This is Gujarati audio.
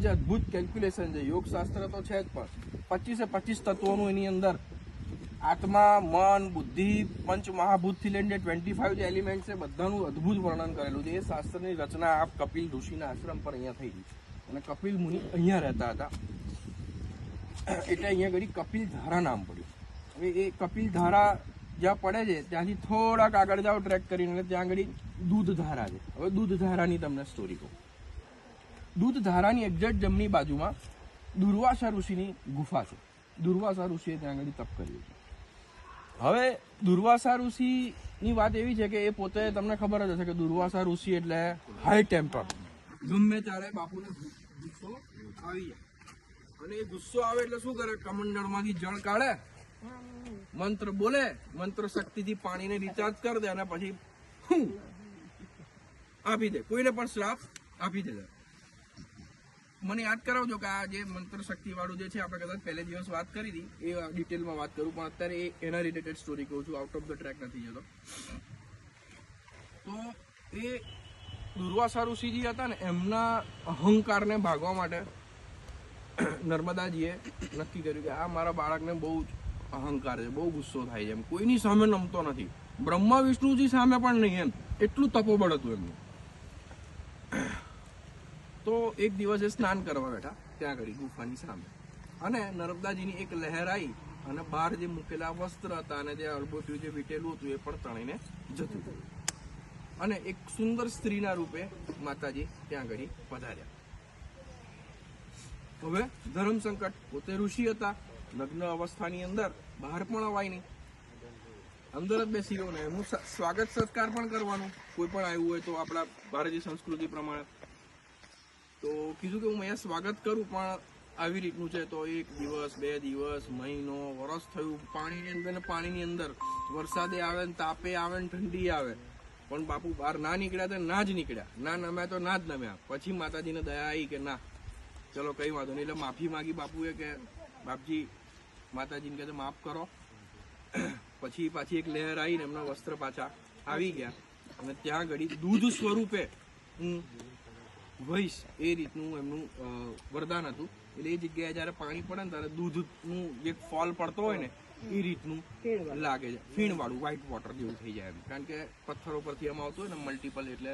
જે અદભુત કેલ્ક્યુલેશન છે. યોગશાસ્ત્ર તો છે જ, પણ 25 તત્વોનું એની અંદર આત્મા, મન, બુદ્ધિ, પંચ મહાભૂતથી લઈને 25 જે એલિમેન્ટ છે બધાનું અદભુત વર્ણન કરેલું છે. એ શાસ્ત્રની રચના આ કપિલ ઋષિના આશ્રમ પર અહીંયા થઈ હતી અને કપિલ મુનિ અહીંયા રહેતા હતા એટલે અહીંયા ઘડી કપિલ ધારા નામ પડ્યું. હવે એ કપિલ ધારા જ્યાં પડે છે ત્યાંથી થોડાક આગળ જાઓ ટ્રેક કરીને, ત્યાં આગળ દૂધ ધારા છે. હવે દૂધ ધારાની તમને સ્ટોરી કહું. દૂધ ધારાની એક્ઝેક્ટ જમણી બાજુમાં દુર્વાસા ઋષિની ગુફા છે. દુર્વાસા ઋષિએ ત્યાં આગળ તપ કર્યું છે. હવે દુર્વાસા ઋષિની વાત એવી છે કે એ પોતે તમને ખબર જ હશે કે દુર્વાસા ઋષિ એટલે હાઈ ટેમ્પર. ગમે ત્યારે બાપુને ગુસ્સો આવી જાય અને એ ગુસ્સો આવે એટલે શું કરે, કમંડળમાંથી જળ કાઢે, મંત્ર બોલે, મંત્ર શક્તિથી પાણીને રિચાર્જ કરી દે અને પછી આપી દે, કોઈને પણ શ્રાપ આપી દે. મને યાદ કરાવજો કે આ જે મંત્ર શક્તિ વાળું જે છે આપણે કદાચ પહેલે દિવસ વાત કરી હતી એ ડિટેલમાં વાત કરું, પણ અત્યારે એના રિલેટેડ સ્ટોરી કહું છું, આઉટ ઓફ ધ ટ્રેક નથી જતો. તો એ દુર્વાસા ઋષિજી હતા ને, એમના અહંકારને ભાગવા માટે નર્મદાજીએ નક્કી કર્યું કે આ મારા બાળકને બહુ જ અહંકાર છે, બહુ ગુસ્સો થાય છે, એમ કોઈની સામે નમતો નથી, બ્રહ્મા વિષ્ણુજી સામે પણ નહીં, એમ એટલું તપોબળ હતું એમનું. તો એક દિવસે સ્નાન કરવા બેઠા ત્યાં આગળ ગુફાની સામે, અને નર્મદાજીની એક લહેર આવી અને બહાર જે મૂકેલા વસ્ત્ર હતા અને જે અળબોત્યું જે વીટેલું હતું એ પણ તણીને જતું હતું અને એક સુંદર સ્ત્રીના રૂપે માતાજી ત્યાં આગળ પધાર્યા. હવે ધર્મ સંકટ, પોતે ઋષિ હતા, લગ્ન અવસ્થાની અંદર બહાર પણ અવાય નહીં, અંદર જ બેસી રહ્યો ને એનું સ્વાગત સત્કાર પણ કરવાનું કોઈ પણ આવ્યું હોય તો આપણા ભારતીય સંસ્કૃતિ પ્રમાણે. તો કીધું કે હું અહીંયા સ્વાગત કરું, પણ આવી રીતનું છે. તો 1 દિવસ 2 દિવસ, મહિનો, વરસ થયું, પાણીની અંદર વરસાદે આવે ને તાપે આવે ને ઠંડી આવે, પણ બાપુ બહાર ના નીકળ્યા તો ના જ નીકળ્યા, ના નમ્યા તો ના જ નમ્યા. પછી માતાજીને દયા આવી કે ના ચલો કઈ વાંધો નહીં, એટલે માફી માંગી બાપુએ કે બાપજી, માતાજીને કહે માફ કરો. પછી પાછી એક લહેર આવીને એમના વસ્ત્ર પાછા આવી ગયા અને ત્યાં ઘડી દૂધ સ્વરૂપે હું વહીશ એ રીતનું એમનું વરદાન હતું. એટલે એ જગ્યાએ જયારે પાણી પડે ને ત્યારે દૂધનું જે ફોલ પડતો હોય ને એ રીતનું લાગે છે, ફીણ વાળું વ્હાઈટ વોટર જેવું થઈ જાય એમ, કારણ કે પથ્થરો પરથી એમ આવતું હોય ને મલ્ટિપલ, એટલે